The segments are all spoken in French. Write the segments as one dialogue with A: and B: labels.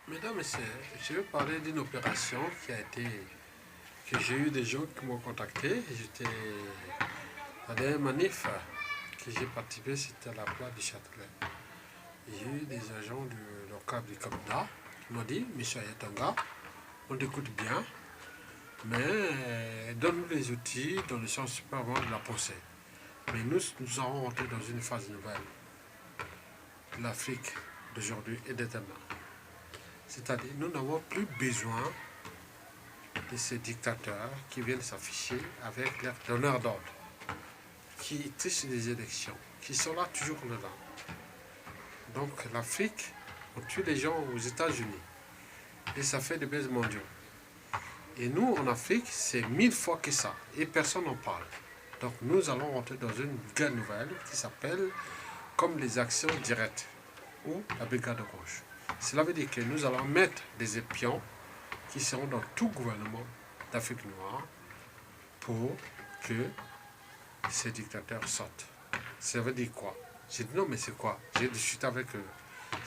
A: Mesdames, Messieurs, je vais parler d'une opération que j'ai eu des gens qui m'ont contacté. J'étais à des manifs que j'ai participé, c'était à la place du Châtelet. J'ai eu des agents du local du Canada qui m'ont dit, Michel Yatanga, on t'écoute bien, mais donne-nous les outils dans le sens supérieur de la pensée. Mais nous allons rentrer dans une phase nouvelle de l'Afrique d'aujourd'hui et de demain. C'est-à-dire, nous n'avons plus besoin de ces dictateurs qui viennent s'afficher avec leurs donneurs d'ordre, qui trichent les élections, qui sont là toujours là. Donc l'Afrique, on tue les gens aux États-Unis et ça fait des baises mondiaux. Et nous, en Afrique, c'est 1000 fois que ça et personne n'en parle. Donc nous allons rentrer dans une guerre nouvelle qui s'appelle comme les actions directes ou la brigade rouge. Cela veut dire que nous allons mettre des épions qui seront dans tout gouvernement d'Afrique noire pour que ces dictateurs sortent. Ça veut dire quoi? J'ai dit non, mais c'est quoi? J'ai discuté avec eux.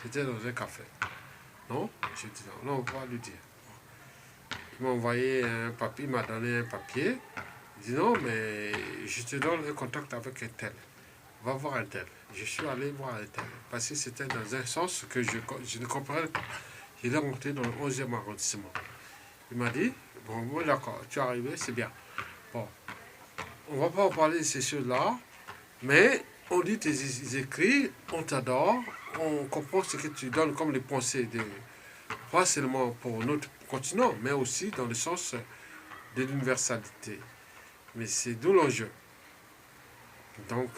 A: C'était dans un café. Non? J'ai dit non, non, on va lui dire. Il m'a envoyé un papier, il m'a donné un papier. Il dit non, mais je te donne un contact avec un tel. Va voir un tel. Je suis allé voir un tel. Parce que c'était dans un sens que je ne comprenais pas. Il est monté dans le 11e arrondissement. Il m'a dit, bon, moi d'accord, tu es arrivé, c'est bien. Bon, on ne va pas en parler de ces choses-là, mais on lit tes écrits, on t'adore, on comprend ce que tu donnes comme les pensées, pas seulement pour notre continent, mais aussi dans le sens de l'universalité. Mais c'est d'où l'enjeu. Donc,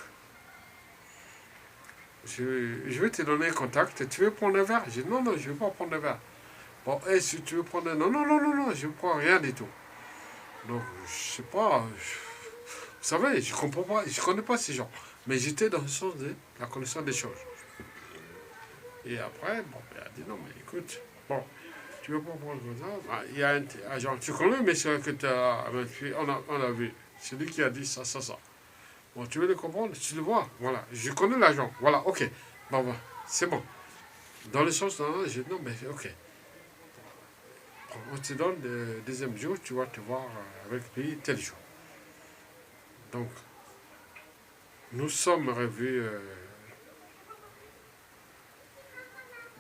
A: je vais te donner un contact. Tu veux prendre un verre? J'ai dit non, non, je ne veux pas prendre un verre. Bon, et si tu veux prendre un... Non, non, non, non, non, je ne prends rien du tout. Donc, je ne sais pas... Vous savez, je comprends pas, je connais pas ces gens. Mais j'étais dans le sens de la connaissance des choses. Et après, bon, il a dit non, mais écoute, bon, tu veux pas prendre comme ça? Ah, il y a un agent, tu connais le monsieur que tu as on a vu. C'est lui qui a dit ça, ça, ça. Bon, tu veux le comprendre? Tu le vois? Voilà, je connais l'agent. Voilà, ok. Bon, bon, c'est bon. Dans le sens, non, j'ai dit non, mais ok. On te donne le deuxième jour, tu vas te voir avec lui tel jour. Donc, nous sommes revus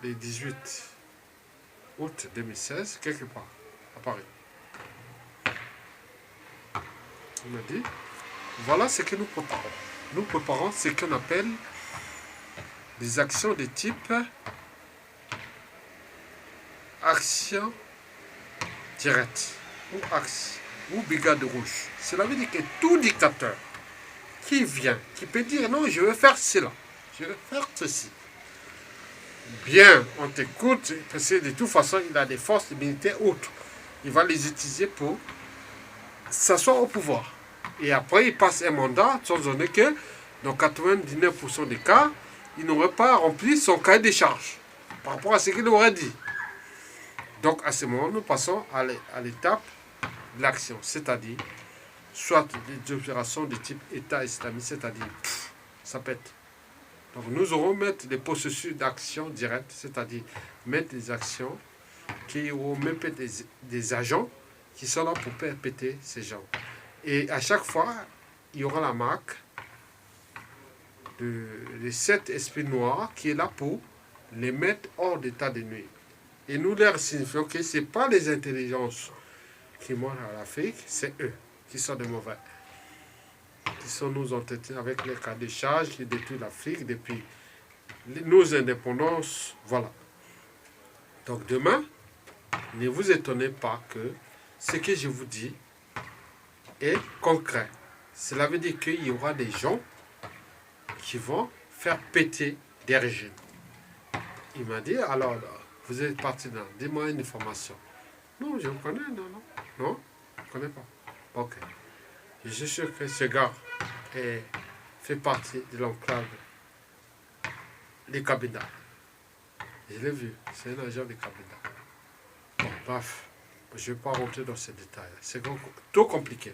A: le 18 août 2016, quelque part, à Paris. On m'a dit, voilà ce que nous préparons. Nous préparons ce qu'on appelle des actions de type action directe ou brigade rouge. Cela veut dire que tout dictateur qui vient, qui peut dire non, je veux faire cela, je veux faire ceci. Bien, on t'écoute, parce que de toute façon, il a des forces militaires autres. Il va les utiliser pour s'asseoir au pouvoir. Et après, il passe un mandat, sans donner que, dans 99% des cas, il n'aurait pas rempli son cahier des charges par rapport à ce qu'il aurait dit. Donc, à ce moment, nous passons à l'étape de l'action, c'est-à-dire, soit des opérations de type État islamique, c'est-à-dire, ça pète. Donc, nous aurons mettre des processus d'action directe, c'est-à-dire mettre des actions qui auront même des agents qui sont là pour faire péter ces gens. Et à chaque fois, il y aura la marque de cet esprit noir qui est là pour les mettre hors d'état de nuire. Et nous leur signifions que ce n'est pas les intelligences qui montent à l'Afrique, c'est eux qui sont des mauvais. Qui sont nous entretenus avec les cas de charge qui détruisent l'Afrique depuis nos indépendances. Voilà. Donc demain, ne vous étonnez pas que ce que je vous dis est concret. Cela veut dire qu'il y aura des gens qui vont faire péter des régimes. Il m'a dit, alors, vous êtes parti là, dis-moi une information. Non, je me connais, non, non. Non, je ne connais pas. Ok. Je suis sûr que ce gars fait partie de l'enclave des Kabila. Je l'ai vu, c'est un agent des Kabila. Bon, bref, je ne vais pas rentrer dans ces détails. C'est trop compliqué.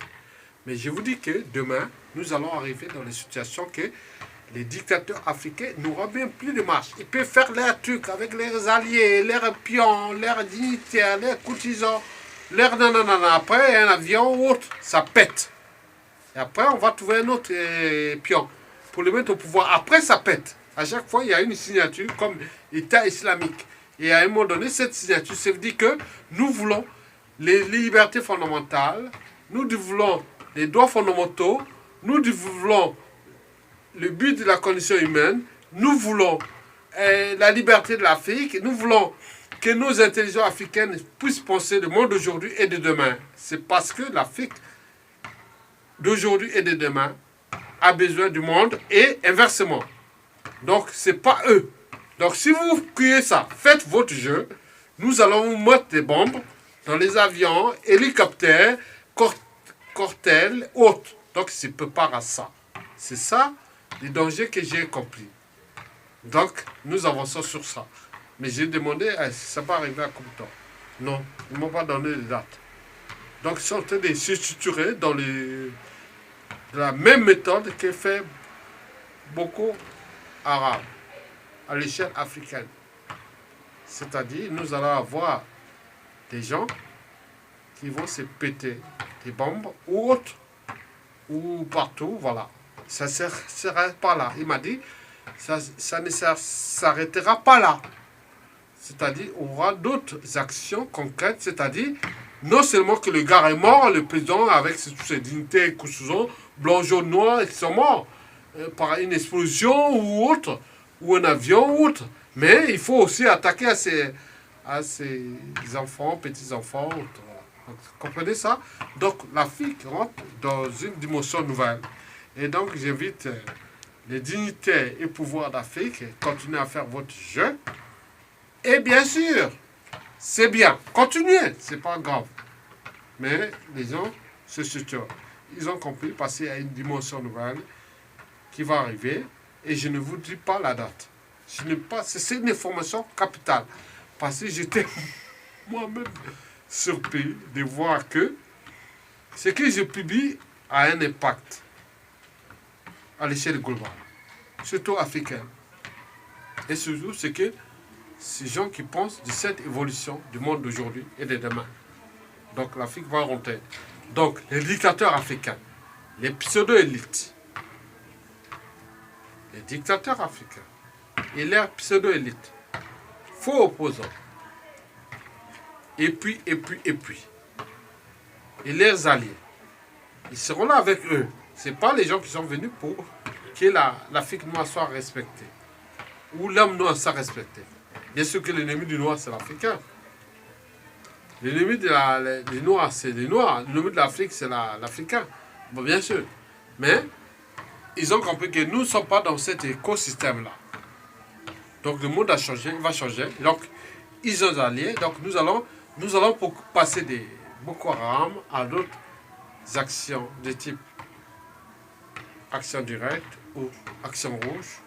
A: Mais je vous dis que demain, nous allons arriver dans les situations que les dictateurs africains n'auront bien plus de marche. Ils peuvent faire leurs trucs avec leurs alliés, leurs pions, leurs dignitaires, leurs courtisans, leurs nanana. Après, un avion ou autre, ça pète. Et après, on va trouver un autre pion pour le mettre au pouvoir. Après, ça pète. À chaque fois, il y a une signature comme État islamique. Et à un moment donné, cette signature, ça veut dire que nous voulons les libertés fondamentales, nous voulons les droits fondamentaux, nous voulons le but de la condition humaine, nous voulons la liberté de l'Afrique, nous voulons que nos intelligences africaines puissent penser le monde d'aujourd'hui et de demain. C'est parce que l'Afrique d'aujourd'hui et de demain a besoin du monde et inversement. Donc, ce n'est pas eux. Donc, si vous criez ça, faites votre jeu, nous allons vous mettre des bombes dans les avions, hélicoptères, cortèles, autres. Donc, c'est prépare à ça. C'est ça les dangers que j'ai compris. Donc, nous avançons sur ça. Mais j'ai demandé, ça va arriver à combien de temps? Non, ils ne m'ont pas donné de date. Donc, ils sont en train de se structurer dans la même méthode que fait beaucoup Arabes à l'échelle africaine. C'est-à-dire, nous allons avoir des gens qui vont se péter des bombes ou autres, ou partout, voilà. Ça ne s'arrête pas là. Il m'a dit, ça ne s'arrêtera pas là. C'est-à-dire, on aura d'autres actions concrètes, c'est-à-dire, non seulement que le gars est mort, le président avec toutes ses dignités, cousins, blancs, jaunes, noirs, ils sont morts par une explosion ou autre, ou un avion ou autre. Mais il faut aussi attaquer à ces enfants, petits-enfants. Voilà. Donc, vous comprenez ça? Donc, l'Afrique rentre dans une dimension nouvelle. Et donc, j'invite les dignitaires et pouvoirs d'Afrique à continuer à faire votre jeu. Et bien sûr, c'est bien. Continuez, c'est pas grave. Mais les gens se structurent. Ils ont compris parce qu'il y a une dimension nouvelle qui va arriver. Et je ne vous dis pas la date. C'est une information capitale. Parce que j'étais moi-même surpris de voir que ce que je publie a un impact à l'échelle globale, surtout africaine. Et surtout, c'est que ces gens qui pensent de cette évolution du monde d'aujourd'hui et de demain. Donc l'Afrique va rentrer. Donc les dictateurs africains, les pseudo-élites, les dictateurs africains et leurs pseudo-élites, faux opposants, et puis, et leurs alliés, ils seront là avec eux. Ce n'est pas les gens qui sont venus pour que l'Afrique noire soit respectée, ou l'homme noir soit respecté. Bien sûr que l'ennemi du noir, c'est l'Africain. L'ennemi des noirs, c'est les noirs. L'ennemi de l'Afrique, c'est l'Africain. Bon, bien sûr. Mais ils ont compris que nous ne sommes pas dans cet écosystème-là. Donc le monde a changé, il va changer. Donc ils ont alliés. Donc nous allons passer des Boko Haram à d'autres actions de type action directe ou action rouge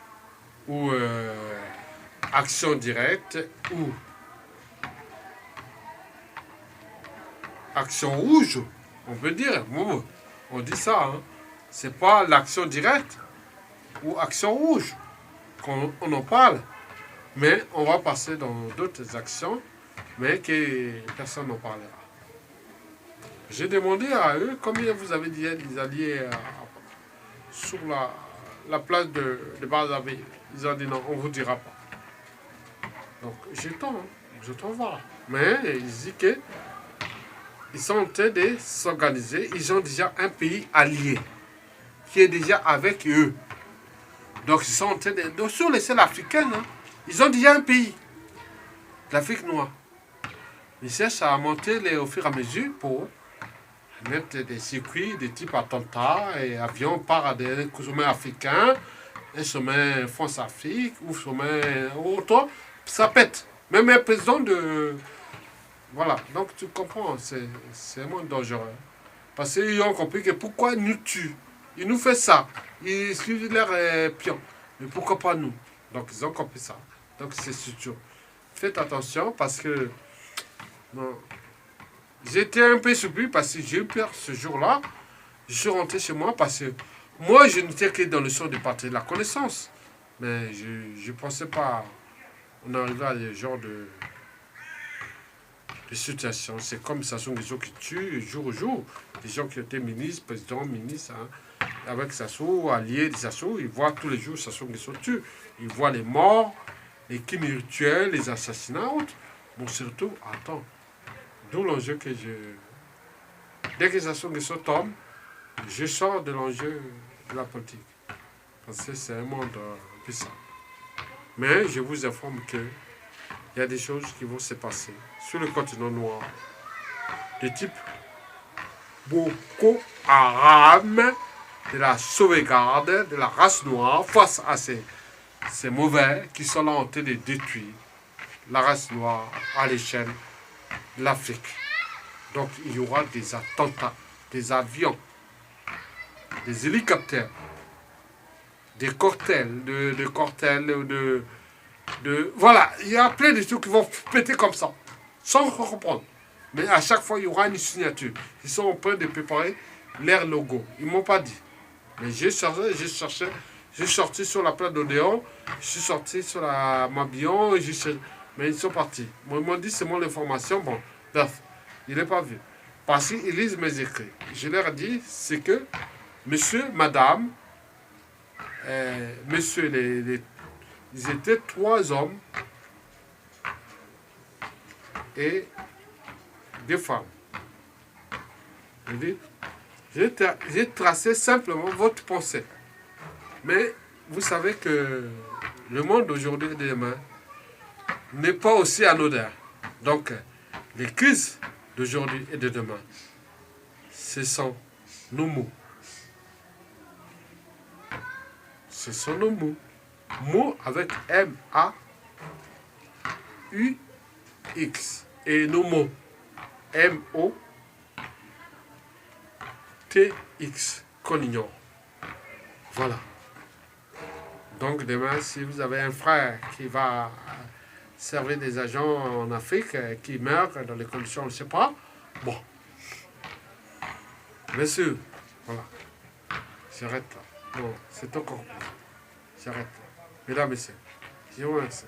A: ou action directe ou action rouge, on peut dire. Bon, on dit ça, hein. C'est pas l'action directe ou action rouge qu'on en parle. Mais on va passer dans d'autres actions, mais que personne n'en parlera. J'ai demandé à eux combien vous avez dit des alliés sur la place de Brazzaville. Ils ont dit non, on ne vous dira pas. Donc j'attends voir. Mais ils disent qu'ils sont en train de s'organiser. Ils ont déjà un pays allié qui est déjà avec eux. Donc ils sont en train de... Donc sur les selles africaines, hein, ils ont déjà un pays, l'Afrique noire. Ils cherchent à monter au fur et à mesure pour mettre des circuits de type attentat et avion part à des sommets africains, un sommet France-Afrique ou sommet autre. Ça pète. Même un président de... Voilà. Donc tu comprends, c'est moins dangereux. Parce qu'ils ont compris que pourquoi ils nous tuent. Ils nous font ça. Ils suivent leurs pions. Mais pourquoi pas nous? Donc ils ont compris ça. Donc c'est sûr. Faites attention parce que j'étais un peu surpris parce que j'ai eu peur ce jour-là. Je suis rentré chez moi parce que moi, je n'étais que dans le sens de partir de la connaissance. Mais je ne pensais pas on arrivait à des genres de situations. C'est comme Sassou Nguesso qui tue jour au jour. Des gens qui étaient ministres, présidents, ministres, hein, avec Sassou, alliés de Sassou, ils voient tous les jours Sassou Nguesso tue. Ils voient les morts, les crimes rituels, les assassinats, autres. Bon, surtout, attends, d'où l'enjeu que je... Dès que Sassou Nguesso tombe, je sors de l'enjeu de la politique. Parce que c'est un monde puissant. Mais je vous informe que il y a des choses qui vont se passer sur le continent noir de type Boko Haram, de la sauvegarde de la race noire face à ces mauvais qui sont là en train de détruire la race noire à l'échelle de l'Afrique. Donc il y aura des attentats, des avions, des hélicoptères, des cocktails, voilà, il y a plein de trucs qui vont péter comme ça, sans comprendre. Mais à chaque fois, il y aura une signature. Ils sont en train de préparer leur logo. Ils ne m'ont pas dit. Mais j'ai sorti sur la place d'Odéon, je suis sorti sur la Mabillon, mais ils sont partis. Moi, ils m'ont dit, c'est mon information. Bon, bref, il n'est pas vu. Parce qu'ils lisent mes écrits. Je leur ai dit, c'est que monsieur, madame, monsieur, ils étaient 3 hommes et 2 femmes. J'ai tracé simplement votre pensée. Mais vous savez que le monde d'aujourd'hui et de demain n'est pas aussi anodin. Donc, les crises d'aujourd'hui et de demain, ce sont nos mots. Ce sont nos mots. Mots avec M-A-U-X. Et nos mots. M-O-T-X. Qu'on ignore. Voilà. Donc demain, si vous avez un frère qui va servir des agents en Afrique, qui meurt dans les conditions, on ne sait pas, bon. Bien sûr. Voilà. J'arrête là. Non, c'est encore plus. J'arrête là. Mesdames et messieurs, je vous remercie.